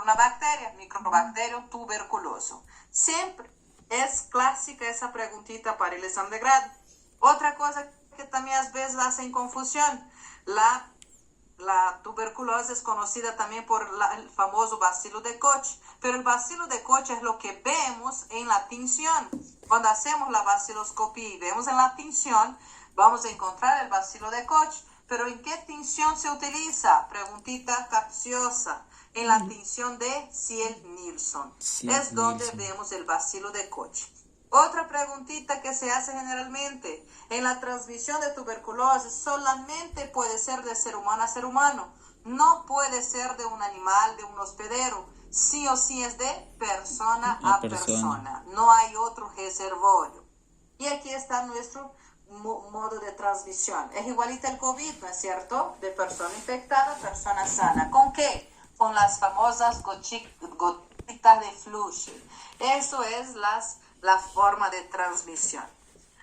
una bacteria, microbacterio tuberculoso. Siempre es clásica esa preguntita para el examen de grado. Otra cosa que también a veces hacen confusión, la tuberculosis es conocida también por el famoso bacilo de Koch, pero el bacilo de Koch es lo que vemos en la tinción. Cuando hacemos la baciloscopía y vemos en la tinción, vamos a encontrar el bacilo de Koch. Pero ¿en qué tinción se utiliza? Preguntita capciosa. En la tinción de Ziel-Nilsson. Es donde vemos el bacilo de Koch. Otra preguntita que se hace generalmente, en la transmisión de tuberculosis solamente puede ser de ser humano a ser humano, no puede ser de un animal, de un hospedero, sí o sí es de persona a persona, no hay otro reservorio. Y aquí está nuestro modo de transmisión, es igualito al COVID, ¿no es cierto? De persona infectada a persona sana. ¿Con qué? Con las famosas gotitas de flujo. Eso es la forma de transmisión.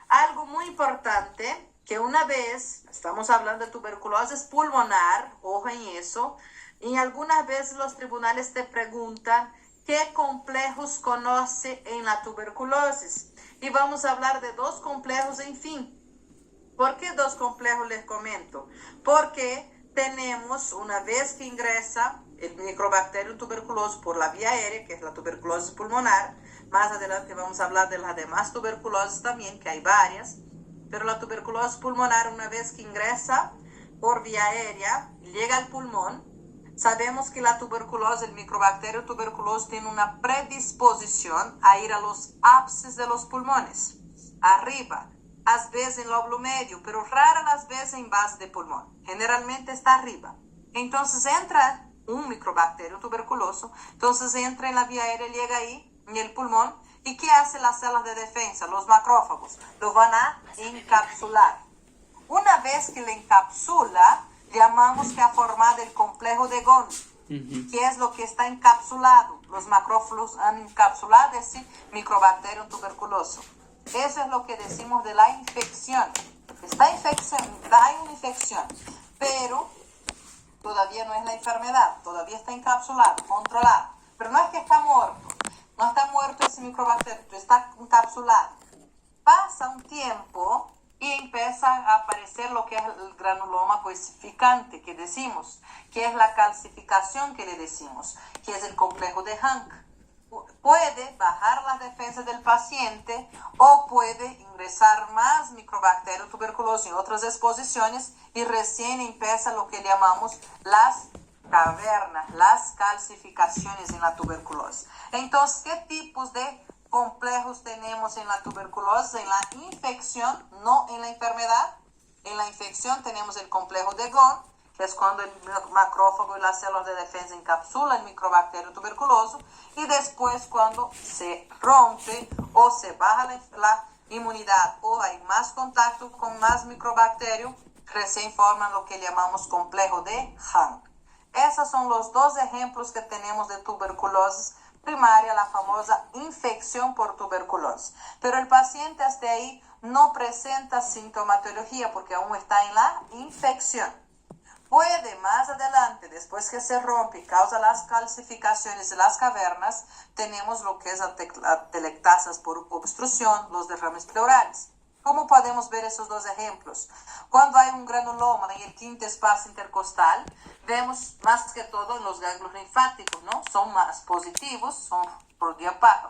Algo muy importante, que una vez, estamos hablando de tuberculosis pulmonar, ojo en eso, y algunas veces los tribunales te preguntan qué complejos conoce en la tuberculosis. Y vamos a hablar de dos complejos, en fin. ¿Por qué dos complejos les comento? Porque tenemos, una vez que ingresa el microbacterio tuberculoso por la vía aérea, que es la tuberculosis pulmonar, más adelante vamos a hablar de las demás tuberculosis también, que hay varias, pero la tuberculosis pulmonar, una vez que ingresa por vía aérea, llega al pulmón, sabemos que la tuberculosis, el microbacterio tuberculoso tiene una predisposición a ir a los ápices de los pulmones, arriba, a veces en lóbulo medio, pero raras las veces en base de pulmón, generalmente está arriba. Entonces entra un microbacterio tuberculoso, entonces entra en la vía aérea, llega ahí en el pulmón, ¿y qué hacen las células de defensa? Los macrófagos lo van a encapsular. Una vez que le encapsula, llamamos que ha formado el complejo de Ghon, que es lo que está encapsulado. Los macrófagos han encapsulado ese microbacterio tuberculoso. Eso es lo que decimos de la infección. Hay una infección, pero todavía no es la enfermedad, todavía está encapsulado, controlado. Pero no es que está muerto, no está muerto ese microbacterio, está encapsulado. Pasa un tiempo y empieza a aparecer lo que es el granuloma calcificante que decimos, que es la calcificación que le decimos, que es el complejo de Hank. Puede bajar las defensas del paciente o puede ingresar más microbacterios tuberculosos en otras exposiciones y recién empieza lo que llamamos las cavernas, las calcificaciones en la tuberculosis. Entonces, ¿qué tipos de complejos tenemos en la tuberculosis? En la infección, no en la enfermedad. En la infección tenemos el complejo de Ghon, que es cuando el macrófago y las células de defensa encapsulan el microbacterio tuberculoso, y después cuando se rompe o se baja la inmunidad o hay más contacto con más microbacterio, recién forman lo que llamamos complejo de Hank. Esos son los dos ejemplos que tenemos de tuberculosis primaria, la famosa infección por tuberculosis. Pero el paciente hasta ahí no presenta sintomatología porque aún está en la infección. Puede más adelante, después que se rompe y causa las calcificaciones de las cavernas, tenemos lo que es atelectasias por obstrucción, los derrames pleurales. ¿Cómo podemos ver esos dos ejemplos? Cuando hay un granuloma en el quinto espacio intercostal, vemos más que todo en los ganglios linfáticos, ¿no? Son más positivos, son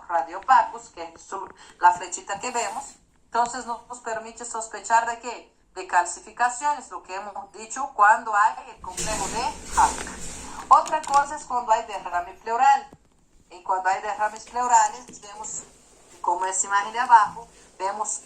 radiopacos, que es la flechita que vemos. Entonces nos permite sospechar de qué? De calcificaciones, lo que hemos dicho cuando hay el complejo de Hank. Otra cosa es cuando hay derrame pleural. Y cuando hay derrames pleurales, vemos, como esa imagen de abajo, vemos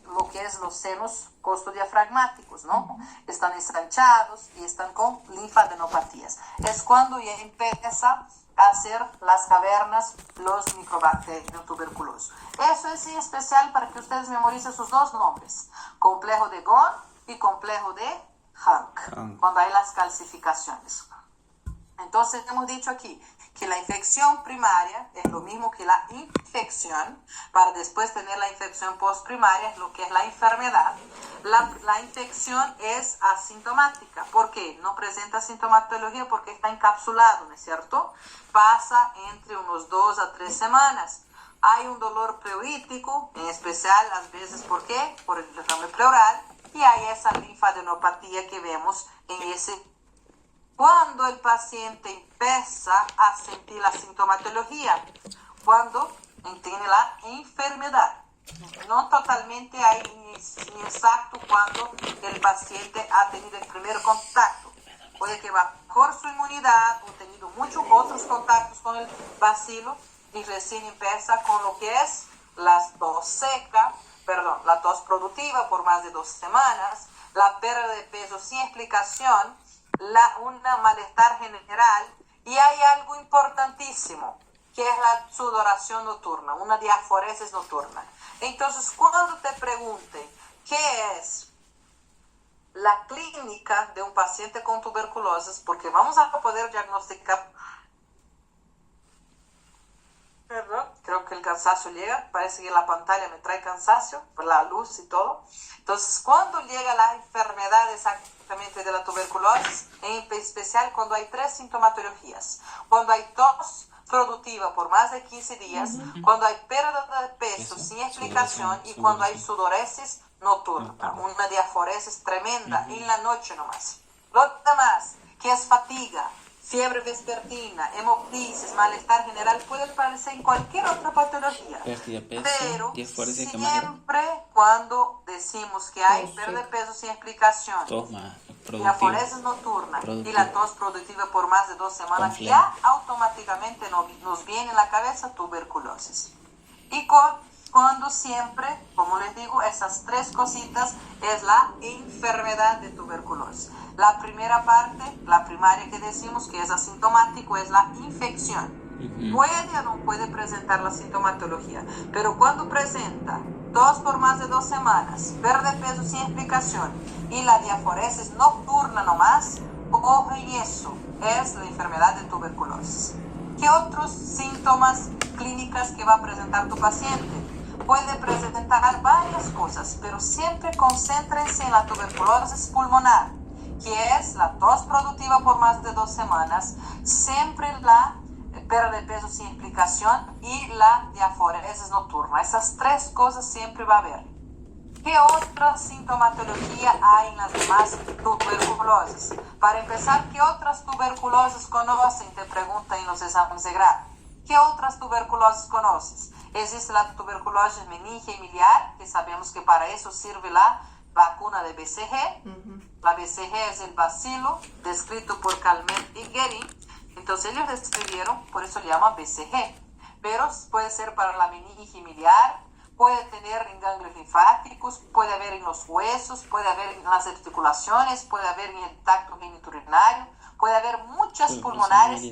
lo que es los senos costodiafragmáticos, ¿no? Están ensanchados y están con linfadenopatías. Es cuando ya empieza a hacer las cavernas los microbacterios tuberculosos. Eso es especial para que ustedes memoricen sus dos nombres, complejo de Ghon y complejo de Hank, cuando hay las calcificaciones. Entonces hemos dicho aquí que la infección primaria es lo mismo que la infección, para después tener la infección postprimaria, lo que es la enfermedad. La infección es asintomática. ¿Por qué? No presenta sintomatología porque está encapsulado, ¿no es cierto? Pasa entre unos 2 a 3 semanas. Hay un dolor pleurítico, en especial a veces, ¿por qué? Por el derrame pleural, y hay esa linfadenopatía que vemos en ese. Cuando el paciente empieza a sentir la sintomatología, cuando tiene la enfermedad. No totalmente exacto cuando el paciente ha tenido el primer contacto. Puede que bajó su inmunidad o tenido muchos otros contactos con el bacilo y recién empieza con lo que es la tos seca, la tos productiva por más de 2 semanas, la pérdida de peso sin explicación, una malestar general, y hay algo importantísimo, que es la sudoración nocturna, una diaforesis nocturna. Entonces, cuando te pregunten qué es la clínica de un paciente con tuberculosis, porque vamos a poder diagnosticar. Perdón, creo que el cansancio llega, parece que la pantalla me trae cansancio, por la luz y todo. Entonces, cuando llega la enfermedad exactamente de la tuberculosis, en especial cuando hay 3 sintomatologías, cuando hay tos productiva por más de 15 días, cuando hay pérdida de peso sin explicación y cuando hay sudoresis nocturna, una diaforesis tremenda en la noche nomás. Lo demás, que es fatiga, fiebre vespertina, hemoptisis, malestar general, puede aparecer en cualquier otra patología. Pero siempre cuando decimos que hay pérdida de peso sin explicación, diaforesis nocturna y la tos productiva por más de 2 semanas, ya automáticamente nos viene en la cabeza tuberculosis. Y cuando siempre, como les digo, esas 3 cositas es la enfermedad de tuberculosis. La primera parte, la primaria que decimos que es asintomático, es la infección. Puede o no puede presentar la sintomatología, pero cuando presenta tos por más de 2 semanas, pérdida de peso sin explicación y la diaforesis nocturna nomás, ojo en eso, es la enfermedad de tuberculosis. ¿Qué otros síntomas clínicas que va a presentar tu paciente? Puede presentar varias cosas, pero siempre concéntrense en la tuberculosis pulmonar, que es la tos productiva por más de 2 semanas, siempre la pérdida de peso sin explicación y la diaforesis nocturna. Esas 3 cosas siempre va a haber. ¿Qué otra sintomatología hay en las demás tuberculosis? Para empezar, ¿qué otras tuberculosis conocen? Te preguntan en los exámenes de grado. ¿Qué otras tuberculosis conoces? Existe la tuberculosis meningia y miliar, que sabemos que para eso sirve la vacuna de BCG. La BCG es el bacilo descrito por Calmet y Guerin. Entonces ellos describieron, por eso le llaman BCG. Pero puede ser para la meningia y miliar, puede tener en ganglios linfáticos, puede haber en los huesos, puede haber en las articulaciones, puede haber en el tracto genitourinario, puede haber muchas pulmonares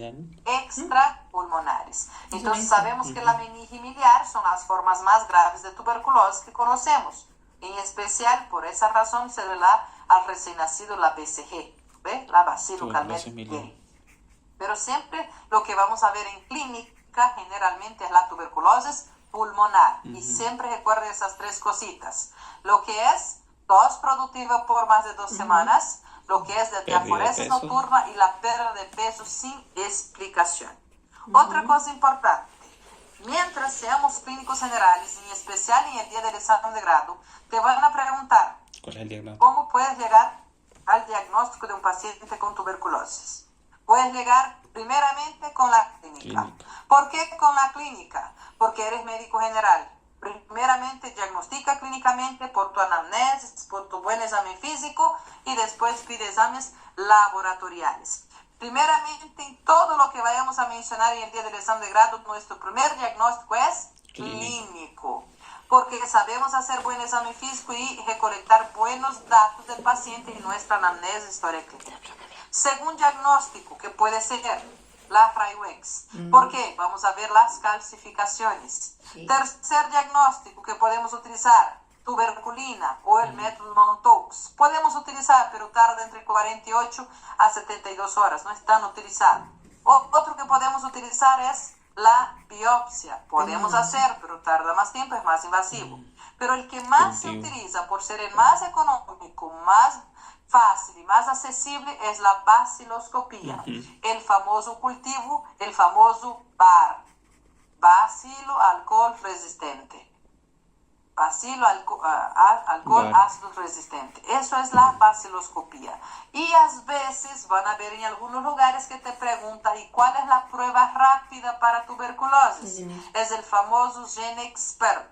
extrapulmonares. Entonces sabemos que la meningia miliar son las formas más graves de tuberculosis que conocemos. En especial, por esa razón, se le da al recién nacido la BCG, ¿ve? La Bacillus calmette. Pero siempre lo que vamos a ver en clínica generalmente es la tuberculosis pulmonar. Y siempre recuerden esas 3 cositas. Lo que es tos productiva por más de 2 semanas, lo que es de diaforesis nocturna y la pérdida de peso sin explicación. Otra cosa importante, mientras seamos clínicos generales, y en especial en el día del examen de grado, te van a preguntar ¿cómo puedes llegar al diagnóstico de un paciente con tuberculosis? Puedes llegar primeramente con la clínica. ¿Por qué con la clínica? Porque eres médico general. Primeramente diagnostica clínicamente por tu anamnesis, por tu buen examen físico y después pide exámenes laboratoriales. Primeramente, en todo lo que vayamos a mencionar en el día del examen de grado, nuestro primer diagnóstico es clínico. Porque sabemos hacer buen examen físico y recolectar buenos datos del paciente en nuestra anamnesis, historia clínica. Segundo diagnóstico, que puede ser la Frey-Wex. ¿Por qué? Vamos a ver las calcificaciones. Tercer diagnóstico que podemos utilizar, tuberculina o el método Montauk. Podemos utilizar, pero tarda entre 48 a 72 horas, no es tan utilizado. Otro que podemos utilizar es la biopsia. Podemos hacer, pero tarda más tiempo, es más invasivo. Pero el que más se utiliza por ser el más económico, más fácil y más accesible es la baciloscopía. El famoso cultivo, el famoso BAR, bacilo alcohol resistente. Bacilo alcohol ácido resistente. Eso es la baciloscopía. Y a veces van a ver en algunos lugares que te preguntan, ¿y cuál es la prueba rápida para tuberculosis? Es el famoso GeneXpert.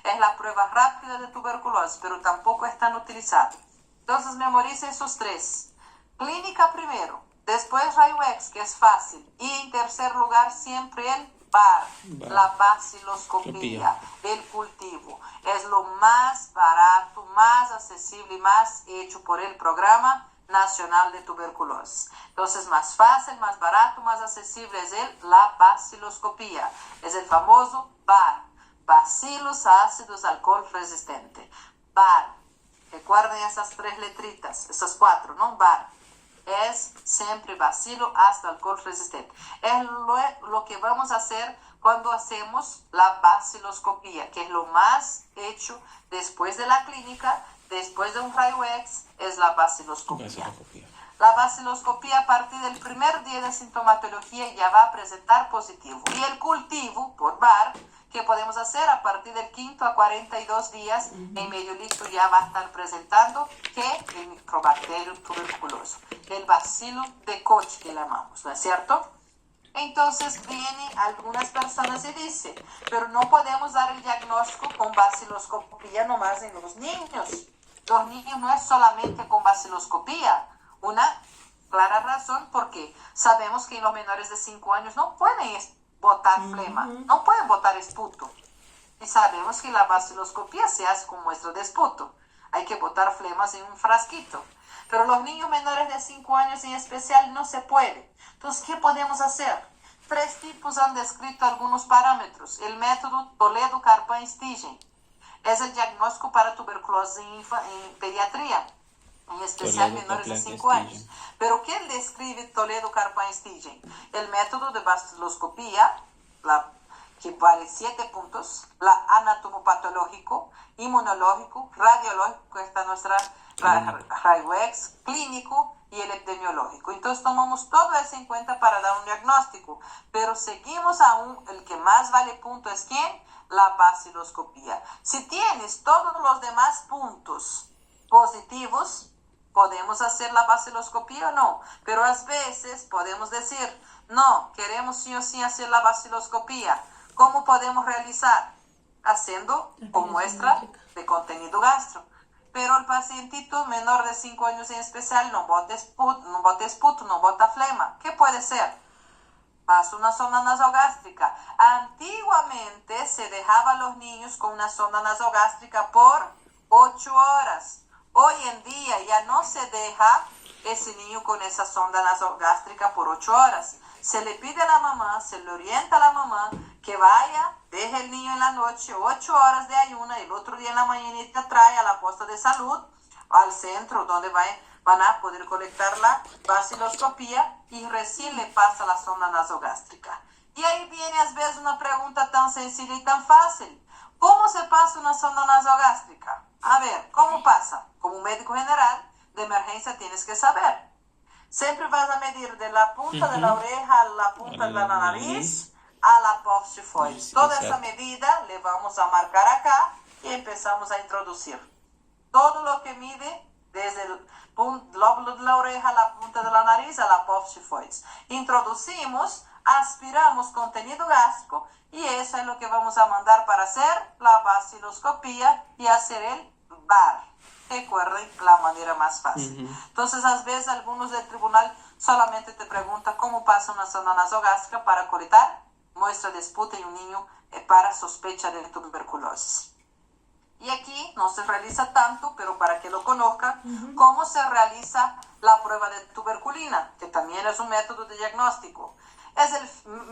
Es la prueba rápida de tuberculosis, pero tampoco es tan utilizado. Entonces memorice esos tres. Clínica primero, después rayo X, que es fácil, y en tercer lugar siempre el BAR, la baciloscopía, el cultivo. Es lo más barato, más accesible y más hecho por el Programa Nacional de Tuberculosis. Entonces, más fácil, más barato, más accesible es la baciloscopía. Es el famoso BAR, bacilos ácidos alcohol resistente. BAR, recuerden esas tres letritas, esas cuatro, ¿no? BAR. Es siempre bacilo ácido alcohol resistente. Es lo que vamos a hacer cuando hacemos la baciloscopía, que es lo más hecho después de la clínica, después de un rayo X, es la baciloscopía. La baciloscopía a partir del primer día de sintomatología ya va a presentar positivo. Y el cultivo por BAR, que podemos hacer a partir del 5 a 42 días, en medio litro ya va a estar presentando que el microbacterio tuberculoso, el bacilo de Koch que llamamos, ¿no es cierto? Entonces vienen algunas personas y dicen, pero no podemos dar el diagnóstico con baciloscopía nomás en los niños. Los niños no es solamente con baciloscopía. Una clara razón porque sabemos que en los menores de 5 años no pueden botar flema, no pueden botar esputo. Y sabemos que la baciloscopía se hace con muestra de esputo. Hay que botar flemas en un frasquito. Pero los niños menores de 5 años en especial no se puede. Entonces, ¿qué podemos hacer? 3 tipos han descrito algunos parámetros. El método Toledo-Karpan-Stigen es el diagnóstico para tuberculosis en pediatría, en especial menores de 5 años. Pero ¿quién describe Toledo-Karpan-Stigen? El método de baciloscopía, que vale 7 puntos, la anatomopatológico, inmunológico, radiológico, está nuestra rayo X, clínico y el epidemiológico. Entonces tomamos todo eso en cuenta para dar un diagnóstico, pero seguimos aún, el que más vale punto es ¿quién? La baciloscopía. Si tienes todos los demás puntos positivos, podemos hacer la baciloscopía o no, pero a veces podemos decir, no, queremos sí o sí hacer la baciloscopía. ¿Cómo podemos realizar? Haciendo con muestra de contenido gastro. Pero el pacientito menor de 5 años en especial no bota esputo, no bota flema. ¿Qué puede ser? Pasa una sonda nasogástrica. Antiguamente se dejaba a los niños con una sonda nasogástrica por 8 horas. Hoy en día ya no se deja ese niño con esa sonda nasogástrica por 8 horas. Se le pide a la mamá, se le orienta a la mamá que vaya, deje el niño en la noche, 8 horas de ayuna, y el otro día en la mañanita trae a la posta de salud, al centro donde van a poder colectar la baciloscopía y recién le pasa la sonda nasogástrica. Y ahí viene a veces una pregunta tan sencilla y tan fácil. ¿Cómo se pasa una sonda nasogástrica? A ver, ¿cómo pasa? Como un médico general de emergencia tienes que saber. Siempre vas a medir de la punta de la oreja a la punta de la nariz a la apófisis. Toda esa medida le vamos a marcar acá y empezamos a introducir. Todo lo que mide desde el lóbulo de la oreja a la punta de la nariz a la apófisis. Introducimos, aspiramos contenido gástrico y eso es lo que vamos a mandar para hacer la baciloscopía y hacer el BAR. Recuerden la manera más fácil. Entonces, a veces algunos del tribunal solamente te preguntan cómo pasa una sonda nasogástrica para colectar muestra de esputo en un niño para sospecha de tuberculosis. Y aquí no se realiza tanto, pero para que lo conozcan, cómo se realiza la prueba de tuberculina, que también es un método de diagnóstico. Es el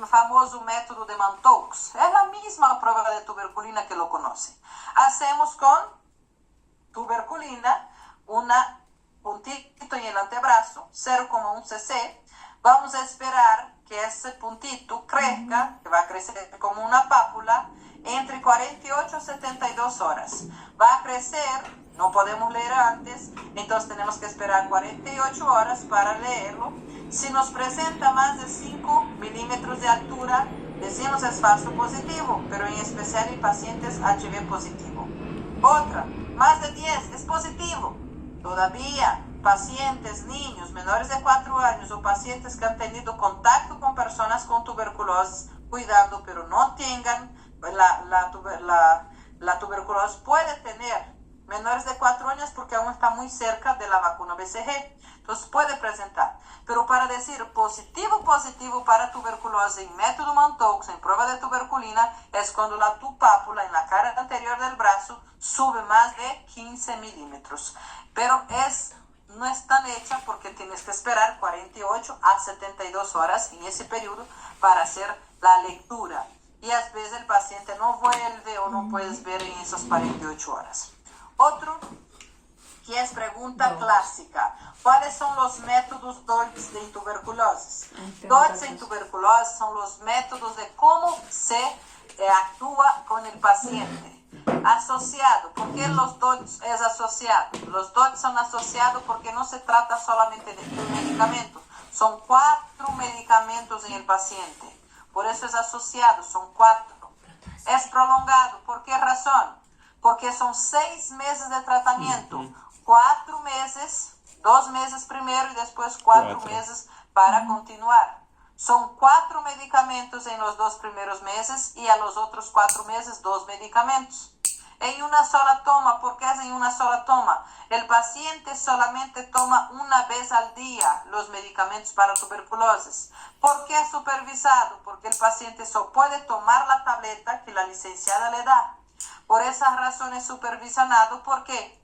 famoso método de Mantoux. Es la misma prueba de tuberculina que lo conocen. Hacemos con tuberculina, una puntito en el antebrazo, 0,1 cc, Vamos a esperar que ese puntito crezca, que va a crecer como una pápula, entre 48 a 72 horas. Va a crecer, no podemos leer antes, entonces tenemos que esperar 48 horas para leerlo. Si nos presenta más de 5 milímetros de altura, decimos es falso positivo, pero en especial en pacientes HIV positivo. Otra, más de 10 es positivo. Todavía, pacientes, niños menores de 4 años o pacientes que han tenido contacto con personas con tuberculosis, cuidado, pero no tengan la tuberculosis. Puede tener menores de 4 años porque aún está muy cerca de la vacuna BCG. Entonces puede presentar. Pero para decir positivo para tuberculosis en método Mantoux, en prueba de tuberculina, es cuando la pápula en la cara anterior del brazo sube más de 15 milímetros. Pero no es tan hecha porque tienes que esperar 48 a 72 horas en ese periodo para hacer la lectura. Y a veces el paciente no vuelve o no puedes ver en esas 48 horas. Otro, que es pregunta clásica. ¿Cuáles son los métodos DOTS de tuberculosis? DOTS en tuberculosis son los métodos de cómo se actúa con el paciente. Asociado. ¿Por qué los DOTS es asociado? Los DOTS son asociados porque no se trata solamente de un medicamento. Son 4 medicamentos en el paciente. Por eso es asociado, son 4. Es prolongado. ¿Por qué razón? Porque son 6 meses de tratamiento. 4 meses, 2 meses primero y después 4 meses para continuar. Son 4 medicamentos en los 2 primeros meses y a los otros 4 meses 2 medicamentos. En una sola toma. ¿Por qué es en una sola toma? El paciente solamente toma una vez al día los medicamentos para tuberculosis. ¿Por qué es supervisado? Porque el paciente solo puede tomar la tableta que la licenciada le da. Por esa razón es supervisionado. ¿Por qué?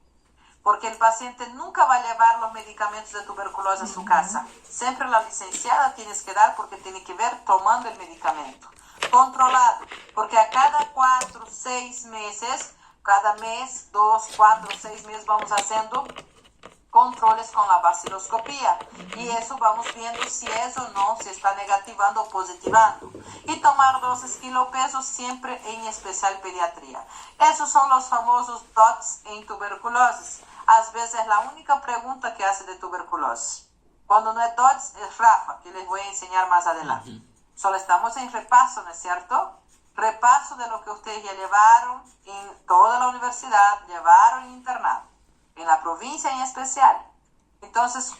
Porque el paciente nunca va a llevar los medicamentos de tuberculosis a su casa. Siempre la licenciada tienes que dar porque tiene que ver tomando el medicamento. Controlado, porque a cada 4, 6 meses, cada mes, 2, 4, 6 meses vamos haciendo controles con la baciloscopía. Y eso vamos viendo si es o no, si está negativando o positivando. Y tomar dosis kilopesos siempre en especial pediatría. Esos son los famosos DOTS en tuberculosis. A veces la única pregunta que hace de tuberculosis. Cuando no es DOTS, es RAFA, que les voy a enseñar más adelante. Solo estamos en repaso, ¿no es cierto? Repaso de lo que ustedes ya llevaron en toda la universidad, llevaron en internado, en la provincia en especial. Entonces,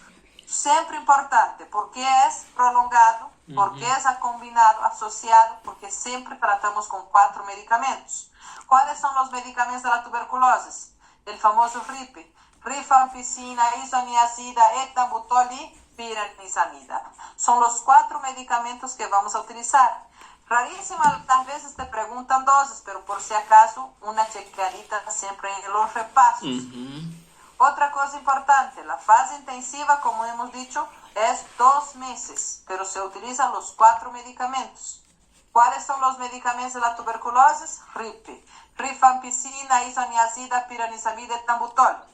siempre importante, ¿por qué es prolongado? ¿Por qué es combinado, asociado? Porque siempre tratamos con 4 medicamentos. ¿Cuáles son los medicamentos de la tuberculosis? El famoso RIPE, rifampicina, isoniazida, etambutol y piranizamida. Son los 4 medicamentos que vamos a utilizar. Rarísimas veces te preguntan dosis, pero por si acaso una chequeadita siempre en los repasos. Otra cosa importante, la fase intensiva, como hemos dicho, es 2 meses, pero se utilizan los 4 medicamentos. ¿Cuáles son los medicamentos de la tuberculosis? RIPE, rifampicina, isoniazida, piranizamida, etambutol.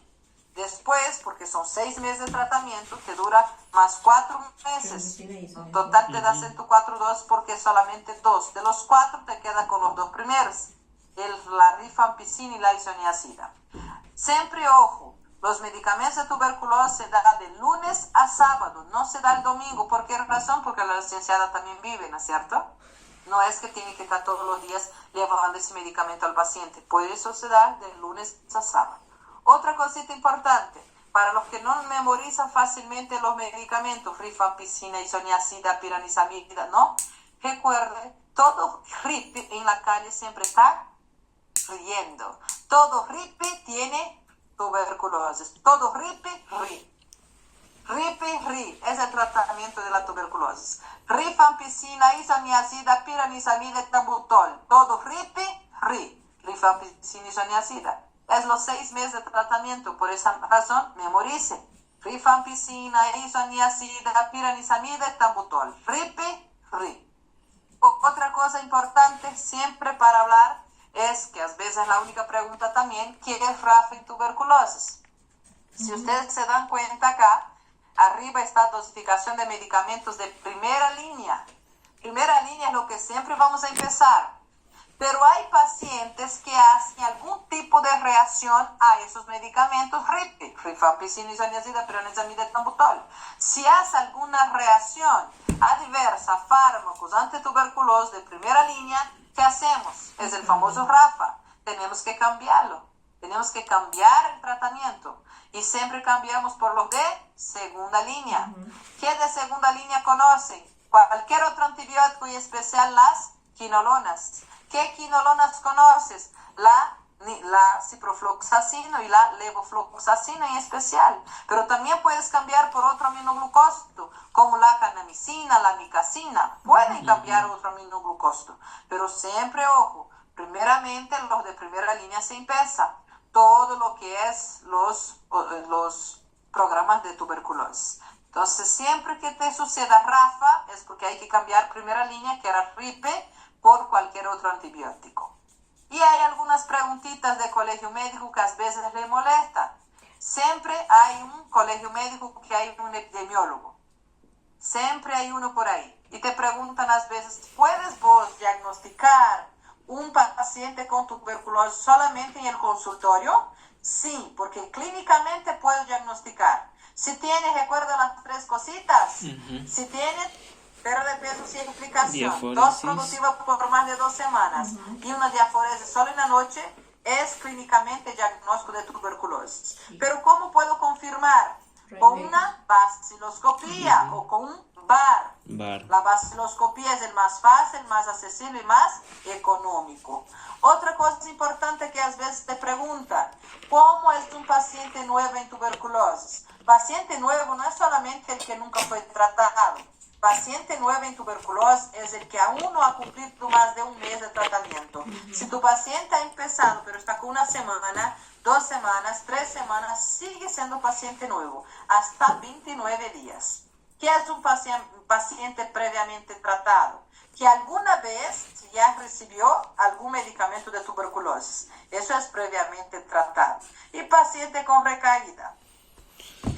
Después, porque son 6 meses de tratamiento, que dura más 4 meses. En total te da 104 dosis porque solamente 2. De los 4 te queda con los 2 primeros. La rifampicina y la isoniazida. Siempre ojo, los medicamentos de tuberculosis se dan de lunes a sábado, no se da el domingo. ¿Por qué razón? Porque la licenciada también vive, ¿no es cierto? No es que tiene que estar todos los días llevando ese medicamento al paciente. Por eso se da de lunes a sábado. Otra cosita importante, para los que no memorizan fácilmente los medicamentos, rifampicina, isoniazida, piranizamida, ¿no? Recuerde, todo RIPE en la calle siempre está riendo. Todo RIPE tiene tuberculosis. Todo RIPE, RIPE, es el tratamiento de la tuberculosis. Rifampicina, isoniazida, piranizamida, etambutol. Todo RIPE, rifampicina, isoniazida. Es los 6 meses de tratamiento, por esa razón, memorice. Rifampicina, isoniazida, piranizamida, etambutol. RIPE. Otra cosa importante siempre para hablar es que a veces la única pregunta también, ¿qué es RAFA en tuberculosis? Si ustedes se dan cuenta acá, Arriba está dosificación de medicamentos de primera línea. Primera línea es lo que siempre vamos a empezar. Pero hay pacientes que hacen algún tipo de reacción a esos medicamentos, rifampicina, isoniazida, pironizamida, etambutol. Si hace alguna reacción adversa a fármacos antituberculosos de primera línea, ¿qué hacemos? Es el famoso RAFA. Tenemos que cambiarlo. Tenemos que cambiar el tratamiento. Y siempre cambiamos por los de segunda línea. ¿Qué de segunda línea conocen? Cualquier otro antibiótico y en especial las quinolonas. ¿Qué quinolonas conoces? La ciprofloxacino y la levofloxacino en especial. Pero también puedes cambiar por otro aminoglucósido, como la canamicina, la micacina. Pueden cambiar otro aminoglucósido. Pero siempre, ojo, primeramente los de primera línea se empieza. Todo lo que es los programas de tuberculosis. Entonces, siempre que te suceda RAFA, es porque hay que cambiar primera línea, que era RIPE, por cualquier otro antibiótico. Y hay algunas preguntitas de colegio médico que a veces le molestan. Siempre hay un colegio médico que hay un epidemiólogo. Siempre hay uno por ahí. Y te preguntan a veces, ¿puedes vos diagnosticar un paciente con tuberculosis solamente en el consultorio? Sí, porque clínicamente puedo diagnosticar. Si tiene, recuerda las tres cositas. Si tiene pérdida de peso sin explicación, dos productivas por más de 2 semanas y una diaforesis solo en la noche, es clínicamente diagnóstico de tuberculosis. Pero ¿cómo puedo confirmar? Con una baciloscopía o con un BAR. La baciloscopía es el más fácil, más accesible y más económico. Otra cosa importante que a veces te preguntan, ¿cómo es un paciente nuevo en tuberculosis? Paciente nuevo no es solamente el que nunca fue tratado. Paciente nuevo en tuberculosis es el que aún no ha cumplido más de un mes de tratamiento. Si tu paciente ha empezado, pero está con 1 semana, 2 semanas, 3 semanas, sigue siendo paciente nuevo, hasta 29 días. ¿Qué es un paciente previamente tratado? Que alguna vez ya recibió algún medicamento de tuberculosis. Eso es previamente tratado. Y paciente con recaída.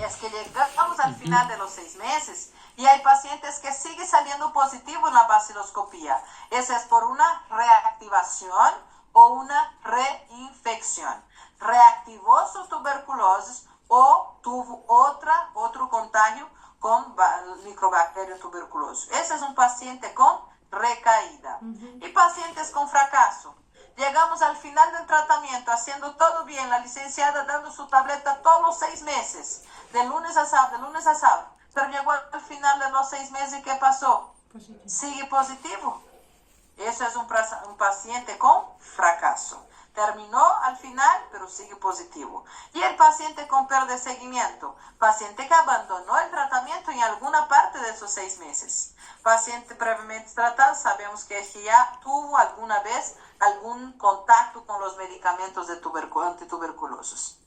Es que llegamos al final de los 6 meses y hay pacientes que siguen saliendo positivos en la baciloscopía. Eso es por una reactivación o una reinfección. Reactivó su tuberculosis o tuvo otro contagio con microbacteria tuberculosis. Ese es un paciente con recaída. Y pacientes con fracaso. Llegamos al final del tratamiento, haciendo todo bien, la licenciada dando su tableta todos los 6 meses, de lunes a sábado, pero llegó al final de los 6 meses y ¿qué pasó? Sigue positivo. Eso es un paciente con fracaso. Terminó al final, pero sigue positivo. Y el paciente con pérdida de seguimiento, paciente que abandonó el tratamiento en alguna parte de esos 6 meses. Paciente previamente tratado, sabemos que ya tuvo alguna vez algún contacto con los medicamentos de antituberculosos.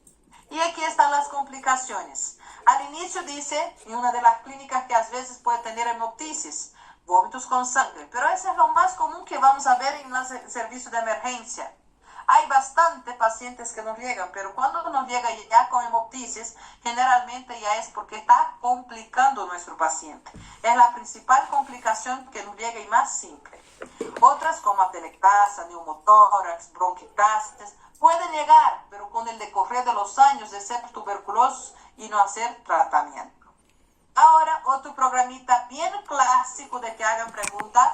Y aquí están las complicaciones. Al inicio dice, en una de las clínicas, que a veces puede tener hemoptisis, vómitos con sangre, pero eso es lo más común que vamos a ver en el servicio de emergencia. Hay bastantes pacientes que nos llegan, pero cuando nos llega ya con hemoptisis, generalmente ya es porque está complicando nuestro paciente. Es la principal complicación que nos llega y más simple. Otras como atelectasia, neumotórax, bronquitis, pueden llegar, pero con el decorrer de los años de ser tuberculosos y no hacer tratamiento. Ahora, otro programita bien clásico de que hagan preguntas,